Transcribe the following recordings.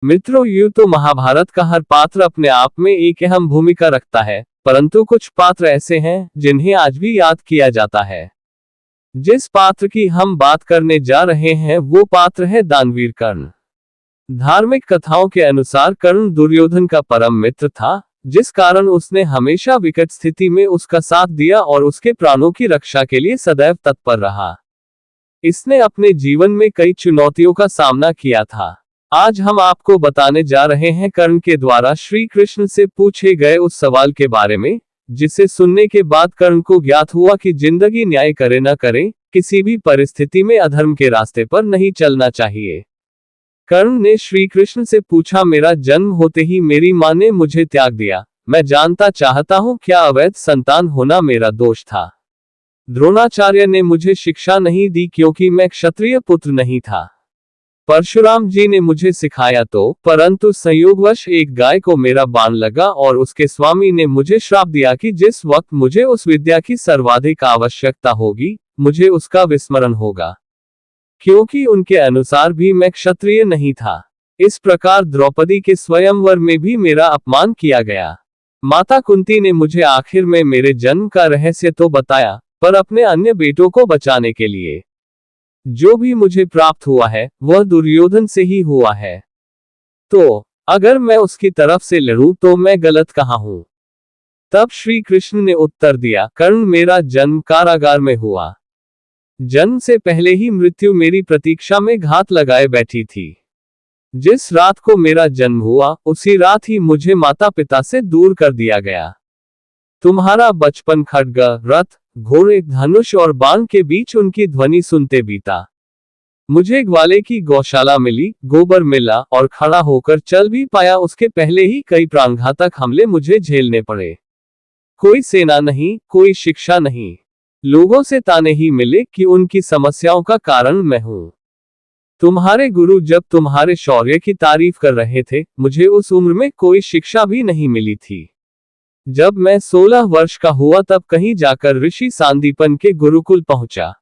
मित्रों, यूं तो महाभारत का हर पात्र अपने आप में एक अहम भूमिका रखता है, परंतु कुछ पात्र ऐसे हैं जिन्हें आज भी याद किया जाता है। जिस पात्र की हम बात करने जा रहे हैं वो पात्र है दानवीर कर्ण। धार्मिक कथाओं के अनुसार कर्ण दुर्योधन का परम मित्र था, जिस कारण उसने हमेशा विकट स्थिति में उसका साथ दिया और उसके प्राणों की रक्षा के लिए सदैव तत्पर रहा। इसने अपने जीवन में कई चुनौतियों का सामना किया था। आज हम आपको बताने जा रहे हैं कर्ण के द्वारा श्री कृष्ण से पूछे गए उस सवाल के बारे में, जिसे सुनने के बाद कर्ण को ज्ञात हुआ कि जिंदगी न्याय करे न करे, किसी भी परिस्थिति में अधर्म के रास्ते पर नहीं चलना चाहिए। कर्ण ने श्री कृष्ण से पूछा, मेरा जन्म होते ही मेरी मां ने मुझे त्याग दिया। मैं जानता चाहता हूं क्या अवैध संतान होना मेरा दोष था। द्रोणाचार्य ने मुझे शिक्षा नहीं दी क्योंकि मैं क्षत्रिय पुत्र नहीं था। परशुराम जी ने मुझे सिखाया तो, परंतु संयोगवश एक गाय को मेरा बाण लगा और उसके स्वामी ने मुझे श्राप दिया कि जिस वक्त मुझे उस विद्या की सर्वाधिक आवश्यकता होगी, मुझे उसका विस्मरण होगा, क्योंकि उनके अनुसार भी मैं क्षत्रिय नहीं था। इस प्रकार द्रौपदी के स्वयंवर में भी मेरा अपमान किया गया। माता कुंती ने मुझे आखिर में मेरे जन्म का रहस्य तो बताया, पर अपने अन्य बेटों को बचाने के लिए जो भी मुझे प्राप्त हुआ है वह दुर्योधन से ही हुआ है। तो अगर मैं उसकी तरफ से लड़ूं तो मैं गलत कहाँ हूं? तब श्री कृष्ण ने उत्तर दिया, कर्ण, मेरा जन्म कारागार में हुआ। जन्म से पहले ही मृत्यु मेरी प्रतीक्षा में घात लगाए बैठी थी। जिस रात को मेरा जन्म हुआ उसी रात ही मुझे माता पिता से दूर कर दिया गया। तुम्हारा बचपन खड्ग, रथ, घोड़े, धनुष और बाण के बीच उनकी ध्वनि सुनते बीता। मुझे ग्वाले की गौशाला मिली, गोबर मिला और खड़ा होकर चल भी पाया। उसके पहले ही कई प्राणघातक हमले मुझे झेलने पड़े। कोई सेना नहीं, कोई शिक्षा नहीं, लोगों से ताने ही मिले कि उनकी समस्याओं का कारण मैं हूं। तुम्हारे गुरु जब तुम्हारे शौर्य की तारीफ कर रहे थे, मुझे उस उम्र में कोई शिक्षा भी नहीं मिली थी। जब मैं 16 वर्ष का हुआ तब कहीं जाकर ऋषि सांदीपन के गुरुकुल पहुंचा।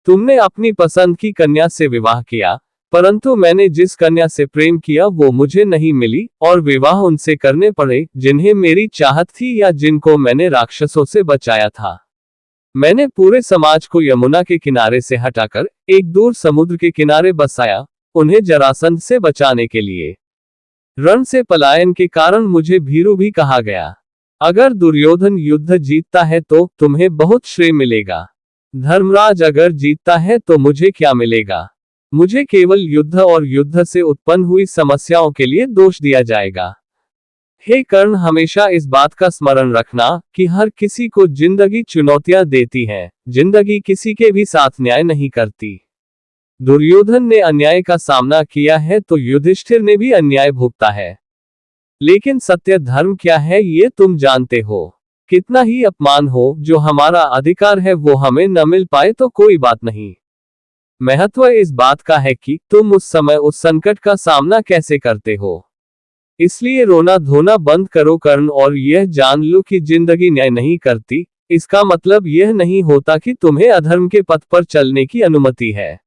तुमने अपनी पसंद की कन्या से विवाह किया, परंतु मैंने जिस कन्या से प्रेम किया वो मुझे नहीं मिली और विवाह उनसे करने पड़े जिन्हें मेरी चाहत थी या जिनको मैंने राक्षसों से बचाया था। मैंने पूरे समाज को यमुना के किनारे से हटाकर एक दूर समुद्र के किनारे बसाया, उन्हें जरासंध से बचाने के लिए। रण से पलायन के कारण मुझे भीरू भी कहा गया। अगर दुर्योधन युद्ध जीतता है तो तुम्हें बहुत श्रेय मिलेगा। धर्मराज अगर जीतता है तो मुझे क्या मिलेगा? मुझे केवल युद्ध और युद्ध से उत्पन्न हुई समस्याओं के लिए दोष दिया जाएगा। हे कर्ण, हमेशा इस बात का स्मरण रखना कि हर किसी को जिंदगी चुनौतियां देती है। जिंदगी किसी के भी साथ न्याय नहीं करती। दुर्योधन ने अन्याय का सामना किया है तो युधिष्ठिर ने भी अन्याय भुगता है। लेकिन सत्य धर्म क्या है ये तुम जानते हो। कितना ही अपमान हो, जो हमारा अधिकार है वो हमें न मिल पाए तो कोई बात नहीं। महत्व इस बात का है कि तुम उस समय उस संकट का सामना कैसे करते हो। इसलिए रोना धोना बंद करो कर्ण, और यह जान लो कि जिंदगी न्याय नहीं करती। इसका मतलब यह नहीं होता कि तुम्हें अधर्म के पथ पर चलने की अनुमति है।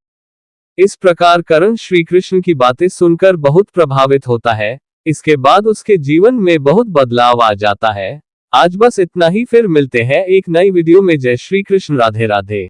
इस प्रकार कर्ण श्री कृष्ण की बातें सुनकर बहुत प्रभावित होता है। इसके बाद उसके जीवन में बहुत बदलाव आ जाता है। आज बस इतना ही, फिर मिलते हैं एक नई वीडियो में। जय श्री कृष्ण, राधे राधे।